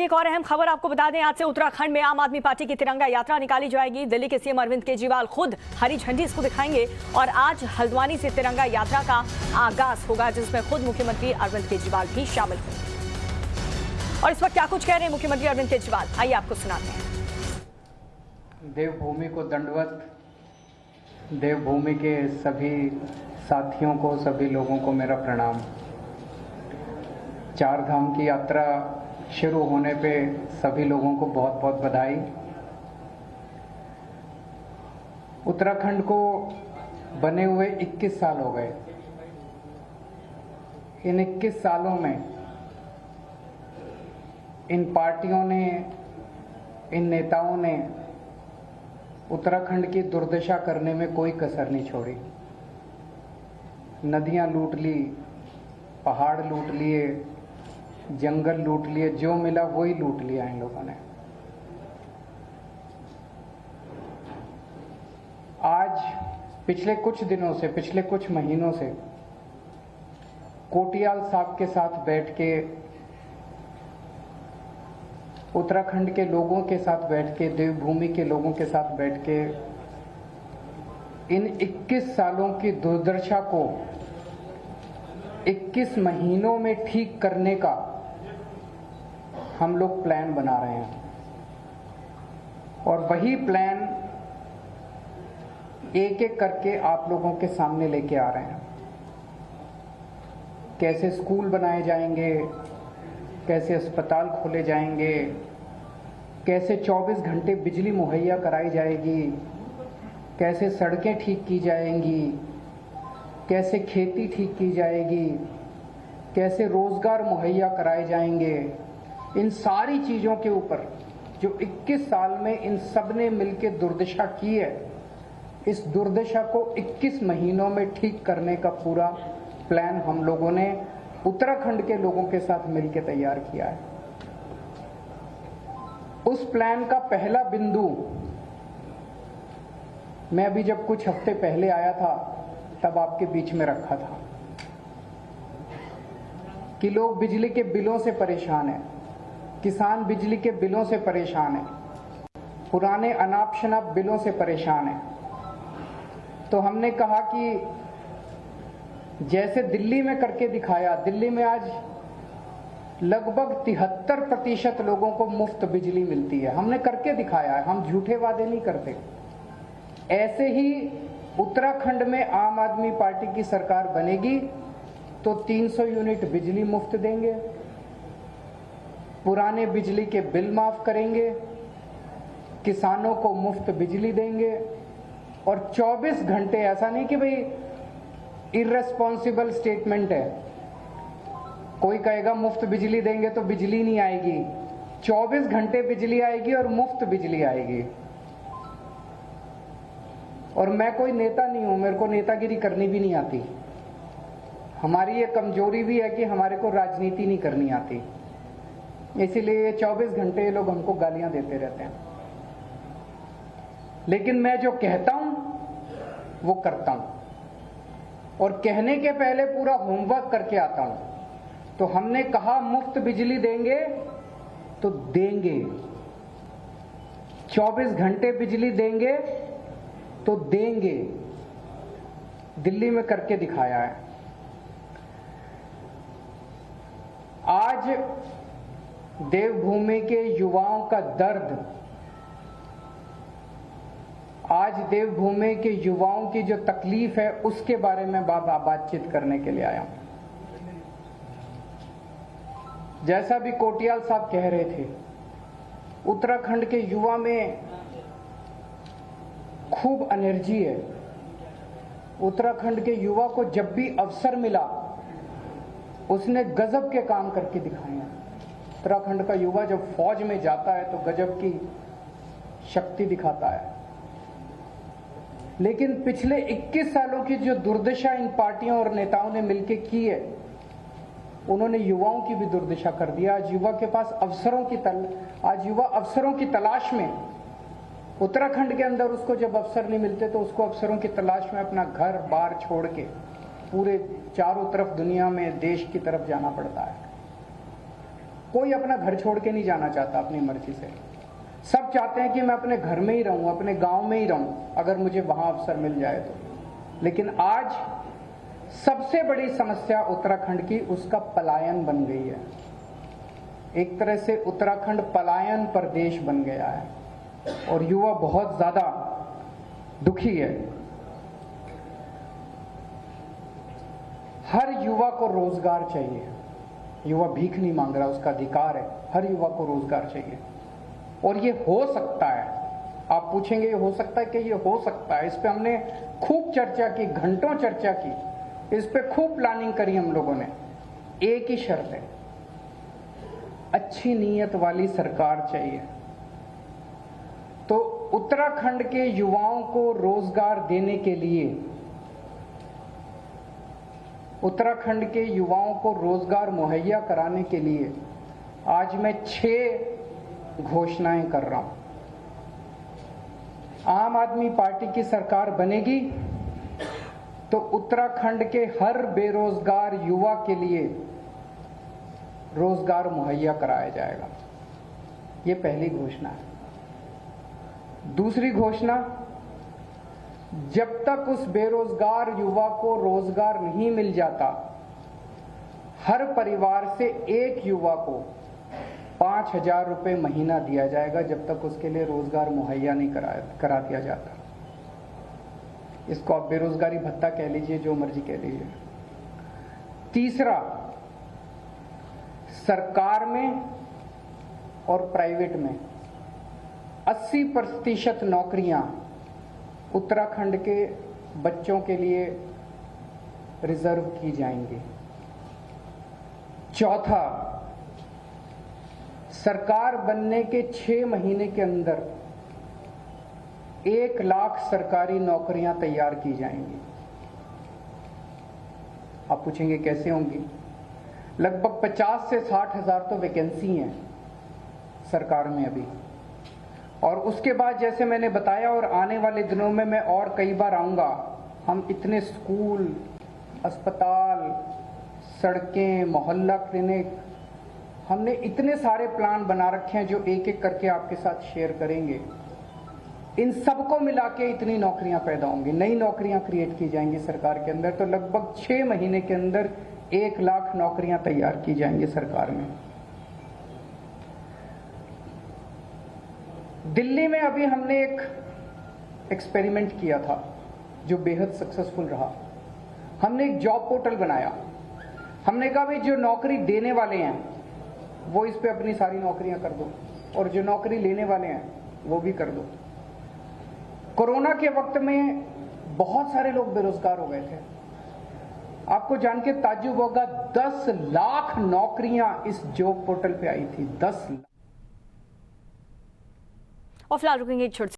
एक और अहम खबर आपको बता दें, आज से उत्तराखंड में आम आदमी पार्टी की तिरंगा यात्रा निकाली जाएगी। दिल्ली के सीएम अरविंद केजरीवाल खुद हरी झंडी इसको दिखाएंगे और आज हल्द्वानी से तिरंगा यात्रा का आगाज होगा, जिसमें खुद मुख्यमंत्री अरविंद केजरीवाल भी शामिल होंगे। और इस वक्त क्या कुछ कह रहे हैं मुख्यमंत्री अरविंद केजरीवाल, आइए आपको सुनाते हैं। देवभूमि को दंडवत, देवभूमि के सभी साथियों को, सभी लोगों को मेरा प्रणाम। चार धाम की यात्रा शुरू होने पे सभी लोगों को बहुत बहुत बधाई। उत्तराखंड को बने हुए 21 साल हो गए। इन 21 सालों में इन पार्टियों ने, इन नेताओं ने उत्तराखंड की दुर्दशा करने में कोई कसर नहीं छोड़ी। नदियां लूट ली, पहाड़ लूट लिए, जंगल लूट लिए, जो मिला वही लूट लिया इन लोगों ने। आज पिछले कुछ दिनों से, पिछले कुछ महीनों से कोटियाल साहब के साथ बैठ के, उत्तराखंड के लोगों के साथ बैठ के, देवभूमि के लोगों के साथ बैठ के इन 21 सालों की दुर्दशा को 21 महीनों में ठीक करने का हम लोग प्लान बना रहे हैं। और वही प्लान एक एक करके आप लोगों के सामने लेके आ रहे हैं। कैसे स्कूल बनाए जाएंगे, कैसे अस्पताल खोले जाएंगे, कैसे 24 घंटे बिजली मुहैया कराई जाएगी, कैसे सड़कें ठीक की जाएंगी, कैसे खेती ठीक की जाएगी, कैसे रोजगार मुहैया कराए जाएंगे। इन सारी चीजों के ऊपर जो 21 साल में इन सब ने मिलकर दुर्दशा की है, इस दुर्दशा को 21 महीनों में ठीक करने का पूरा प्लान हम लोगों ने उत्तराखंड के लोगों के साथ मिलकर तैयार किया है। उस प्लान का पहला बिंदु मैं अभी जब कुछ हफ्ते पहले आया था तब आपके बीच में रखा था कि लोग बिजली के बिलों से परेशान हैं, किसान बिजली के बिलों से परेशान हैं, पुराने अनाप शनाप बिलों से परेशान हैं। तो हमने कहा कि जैसे दिल्ली में करके दिखाया, दिल्ली में आज लगभग 73% लोगों को मुफ्त बिजली मिलती है। हमने करके दिखाया है, हम झूठे वादे नहीं करते। ऐसे ही उत्तराखंड में आम आदमी पार्टी की सरकार बनेगी तो 300 यूनिट बिजली मुफ्त देंगे, पुराने बिजली के बिल माफ करेंगे, किसानों को मुफ्त बिजली देंगे और 24 घंटे, ऐसा नहीं कि भाई इर्रेस्पॉन्सिबल स्टेटमेंट है, कोई कहेगा मुफ्त बिजली देंगे तो बिजली नहीं आएगी। 24 घंटे बिजली आएगी और मुफ्त बिजली आएगी। और मैं कोई नेता नहीं हूं, मेरे को नेतागिरी करनी भी नहीं आती। हमारी ये कमजोरी भी है कि हमारे को राजनीति नहीं करनी आती, इसीलिए 24 घंटे ये लोग हमको गालियां देते रहते हैं। लेकिन मैं जो कहता हूं वो करता हूं, और कहने के पहले पूरा होमवर्क करके आता हूं। तो हमने कहा मुफ्त बिजली देंगे तो देंगे, 24 घंटे बिजली देंगे तो देंगे। दिल्ली में करके दिखाया है। आज देवभूमि के युवाओं का दर्द, आज देवभूमि के युवाओं की जो तकलीफ है उसके बारे में बातचीत करने के लिए आया हूं। जैसा भी कोटियाल साहब कह रहे थे, उत्तराखंड के युवा में खूब एनर्जी है। उत्तराखंड के युवा को जब भी अवसर मिला उसने गजब के काम करके दिखाए हैं। उत्तराखंड का युवा जब फौज में जाता है तो गजब की शक्ति दिखाता है। लेकिन पिछले 21 सालों की जो दुर्दशा इन पार्टियों और नेताओं ने मिलकर की है, उन्होंने युवाओं की भी दुर्दशा कर दिया। आज युवा के पास आज युवा अवसरों की तलाश में, उत्तराखंड के अंदर उसको जब अवसर नहीं मिलते तो उसको अवसरों की तलाश में अपना घर बार छोड़ के पूरे चारों तरफ दुनिया में, देश की तरफ जाना पड़ता है। कोई अपना घर छोड़ के नहीं जाना चाहता अपनी मर्जी से। सब चाहते हैं कि मैं अपने घर में ही रहूं, अपने गांव में ही रहूं, अगर मुझे वहां अवसर मिल जाए तो। लेकिन आज सबसे बड़ी समस्या उत्तराखंड की उसका पलायन बन गई है। एक तरह से उत्तराखंड पलायन प्रदेश बन गया है और युवा बहुत ज्यादा दुखी है। हर युवा को रोजगार चाहिए। युवा भीख नहीं मांग रहा, उसका अधिकार है। हर युवा को रोजगार चाहिए और ये हो सकता है। आप पूछेंगे ये हो सकता है कि ये हो सकता है। इस पे हमने खूब चर्चा की, घंटों चर्चा की, इस पे खूब प्लानिंग करी हम लोगों ने। एक ही शर्त है, अच्छी नीयत वाली सरकार चाहिए। तो उत्तराखंड के युवाओं को रोजगार देने के लिए, उत्तराखंड के युवाओं को रोजगार मुहैया कराने के लिए आज मैं 6 घोषणाएं कर रहा हूं। आम आदमी पार्टी की सरकार बनेगी तो उत्तराखंड के हर बेरोजगार युवा के लिए रोजगार मुहैया कराया जाएगा। ये पहली घोषणा है। दूसरी घोषणा, जब तक उस बेरोजगार युवा को रोजगार नहीं मिल जाता, हर परिवार से एक युवा को 5,000 रुपये महीना दिया जाएगा, जब तक उसके लिए रोजगार मुहैया नहीं करा दिया जाता। इसको आप बेरोजगारी भत्ता कह लीजिए, जो मर्जी कह लीजिए। तीसरा, सरकार में और प्राइवेट में 80% नौकरियां उत्तराखंड के बच्चों के लिए रिजर्व की जाएंगी। चौथा, सरकार बनने के 6 महीने के अंदर 1 लाख सरकारी नौकरियां तैयार की जाएंगी। आप पूछेंगे कैसे होंगी? लगभग 50 से 60 हजार तो वैकेंसी हैं सरकार में अभी। और उसके बाद जैसे मैंने बताया, और आने वाले दिनों में मैं और कई बार आऊंगा, हम इतने स्कूल, अस्पताल, सड़कें, मोहल्ला क्लिनिक, हमने इतने सारे प्लान बना रखे हैं जो एक एक करके आपके साथ शेयर करेंगे। इन सबको मिला के इतनी नौकरियां पैदा होंगी, नई नौकरियां क्रिएट की जाएंगी सरकार के अंदर। तो लगभग 6 महीने के अंदर 1 लाख नौकरियां तैयार की जाएंगी सरकार में। दिल्ली में अभी हमने एक एक्सपेरिमेंट किया था जो बेहद सक्सेसफुल रहा। हमने एक जॉब पोर्टल बनाया। हमने कहा भाई जो नौकरी देने वाले हैं वो इस पे अपनी सारी नौकरियां कर दो, और जो नौकरी लेने वाले हैं वो भी कर दो। कोरोना के वक्त में बहुत सारे लोग बेरोजगार हो गए थे। आपको जान के ताज्जुब होगा, 10 लाख नौकरियां इस जॉब पोर्टल पे आई थी। 10 लाख। और फिलहाल रुकेंगे एक छोटे